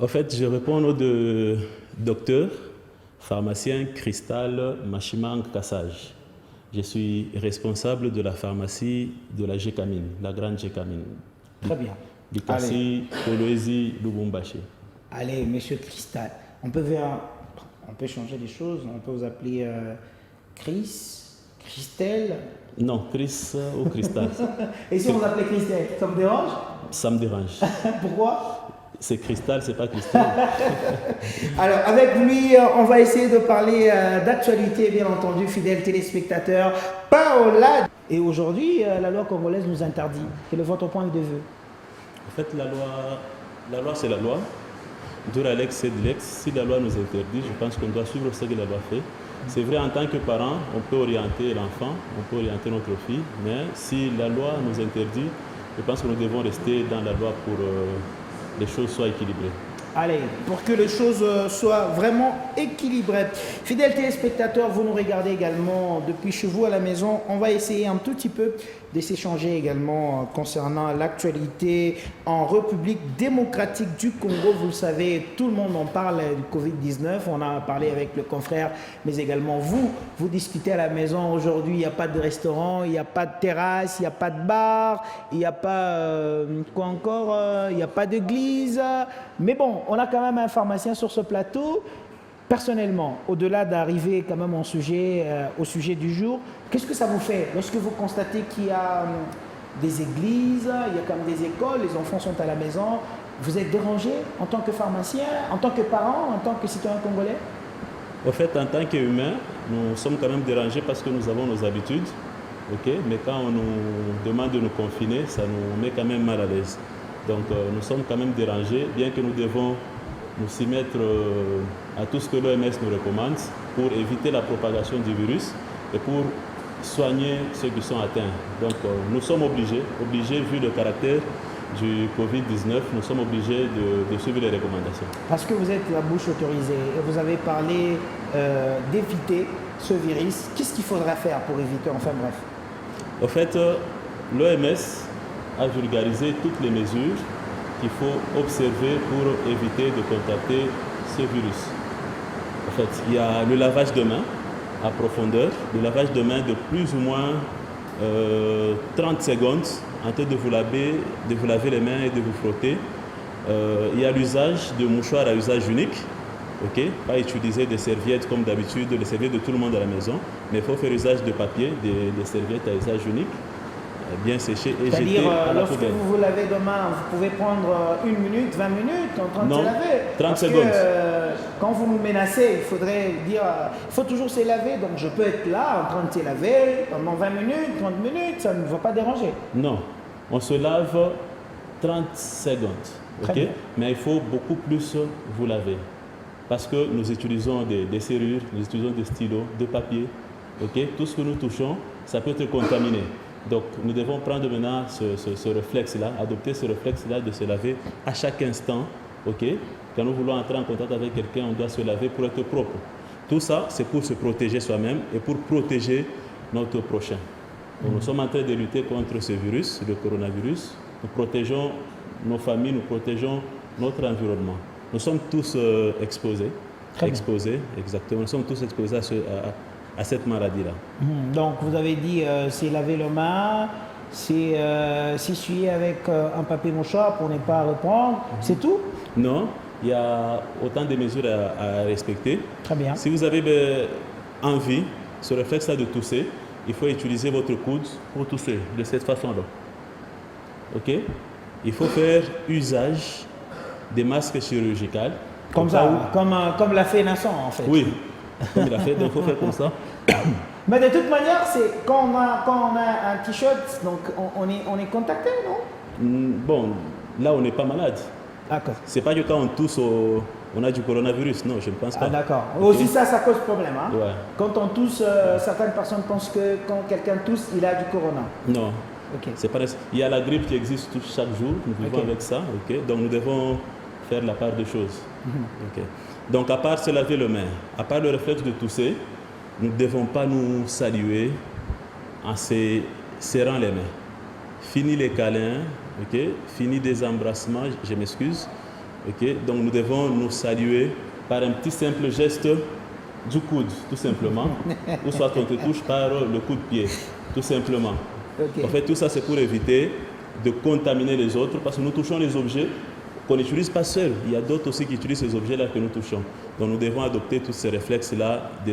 En fait, je réponds au nom de docteur, pharmacien Cristal Machimang Kassage. Je suis responsable de la pharmacie de la Gécamine, la grande Gécamine. Très bien. Bikassi, Kolwezi, Lubumbashi. Allez, monsieur Cristal, on peut changer les choses, on peut vous appeler Chris, Christelle. Non, Chris ou Cristal. Et si on vous appelait Christelle, ça vous dérange? Ça me dérange. Pourquoi? C'est Cristal, c'est pas Cristal. Alors, avec lui, on va essayer de parler d'actualité, bien entendu, fidèles téléspectateurs. Paola. Et aujourd'hui, la loi congolaise nous interdit. Quel est votre point de vue? En fait, la loi c'est la loi. De la lex, c'est de l'ex. Si la loi nous interdit, je pense qu'on doit suivre ce que la loi fait. C'est vrai, en tant que parent, on peut orienter l'enfant, on peut orienter notre fille, mais si la loi nous interdit, je pense que nous devons rester dans la loi pour que les choses soient équilibrées. Allez, pour que les choses soient vraiment équilibrées. Fidèles téléspectateurs, vous nous regardez également depuis chez vous à la maison. On va essayer un tout petit peu de s'échanger également concernant l'actualité en République démocratique du Congo. Vous le savez, tout le monde en parle du Covid-19. On a parlé avec le confrère, mais également vous discutez à la maison. Aujourd'hui, il n'y a pas de restaurant, il n'y a pas de terrasse, il n'y a pas de bar, il n'y a pas, quoi encore, il n'y a pas d'église. Mais bon, on a quand même un pharmacien sur ce plateau. Personnellement, au-delà d'arriver quand même au sujet du jour, qu'est-ce que ça vous fait lorsque vous constatez qu'il y a des églises, il y a quand même des écoles, les enfants sont à la maison? Vous êtes dérangé en tant que pharmacien, en tant que parent, en tant que citoyen congolais? En fait, en tant qu'humain, nous sommes quand même dérangés parce que nous avons nos habitudes. Okay? Mais quand on nous demande de nous confiner, ça nous met quand même mal à l'aise. Donc nous sommes quand même dérangés, bien que nous devons nous s'y mettre à tout ce que l'OMS nous recommande pour éviter la propagation du virus et pour soigner ceux qui sont atteints. Donc nous sommes obligés, vu le caractère du Covid-19, nous sommes obligés de suivre les recommandations. Parce que vous êtes la bouche autorisée et vous avez parlé d'éviter ce virus, qu'est-ce qu'il faudra faire pour éviter, enfin bref? En fait, l'OMS a vulgarisé toutes les mesures qu'il faut observer pour éviter de contacter ce virus. En fait, il y a le lavage de mains à profondeur, le lavage de mains de plus ou moins 30 secondes en train de vous laver les mains et de vous frotter. Il y a l'usage de mouchoirs à usage unique. Okay? Pas utiliser des serviettes comme d'habitude, les serviettes de tout le monde à la maison, mais il faut faire usage de papier, des serviettes à usage unique, bien séchées et jeter à la lorsque poubelle. vous vous lavez demain, vous pouvez prendre 1 minute, 20 minutes en train de se laver. 30 secondes. Quand vous nous menacez, il faudrait dire, il faut toujours se laver, donc je peux être là en train de se laver pendant 20 minutes, 30 minutes, ça ne va pas déranger. Non, on se lave 30 secondes, okay? Mais il faut beaucoup plus vous laver. Parce que nous utilisons des serrures, nous utilisons des stylos, des papiers. Okay? Tout ce que nous touchons, ça peut être contaminé. Donc nous devons prendre maintenant ce réflexe-là, adopter ce réflexe-là de se laver à chaque instant. Okay? Quand nous voulons entrer en contact avec quelqu'un, on doit se laver pour être propre. Tout ça, c'est pour se protéger soi-même et pour protéger notre prochain. Donc, nous sommes en train de lutter contre ce virus, le coronavirus. Nous protégeons nos familles, nous protégeons notre environnement. Nous sommes tous exposés, exactement. Nous sommes tous exposés à cette maladie-là. Donc, vous avez dit, c'est laver les mains, c'est s'essuyer avec un papier mouchoir pour ne pas reprendre, c'est tout? Non, il y a autant de mesures à respecter. Très bien. Si vous avez envie, ce réflexe-là de tousser, il faut utiliser votre coude pour tousser de cette façon-là. OK? Il faut faire usage des masques chirurgicaux. Comme ça, comme l'a fait Nasson en fait. Oui, comme il a fait, donc il faut faire comme ça. Mais de toute manière, c'est quand on a un t-shirt, donc on est contacté, non? Bon, là on n'est pas malade. D'accord. C'est pas que quand on tousse, on a du coronavirus, non, je ne pense pas. Ah d'accord. Okay. Aussi ça cause problème. Hein? Ouais. Quand on tousse, certaines personnes pensent que quand quelqu'un tousse, il a du corona. Non. Okay. C'est pas... Il y a la grippe qui existe chaque jour, nous vivons avec ça, okay? Donc nous devons faire la part des choses. Okay. Donc à part se laver les mains, à part le réflexe de tousser, nous ne devons pas nous saluer en se serrant les mains. Fini les câlins, okay? Fini des embrassements, je m'excuse. Okay? Donc nous devons nous saluer par un petit simple geste du coude, tout simplement, ou soit on te touche par le coup de pied, tout simplement. Ok. En fait, tout ça, c'est pour éviter de contaminer les autres, parce que nous touchons les objets qu'on n'utilise pas seuls. Il y a d'autres aussi qui utilisent ces objets-là que nous touchons. Donc nous devons adopter tous ces réflexes-là des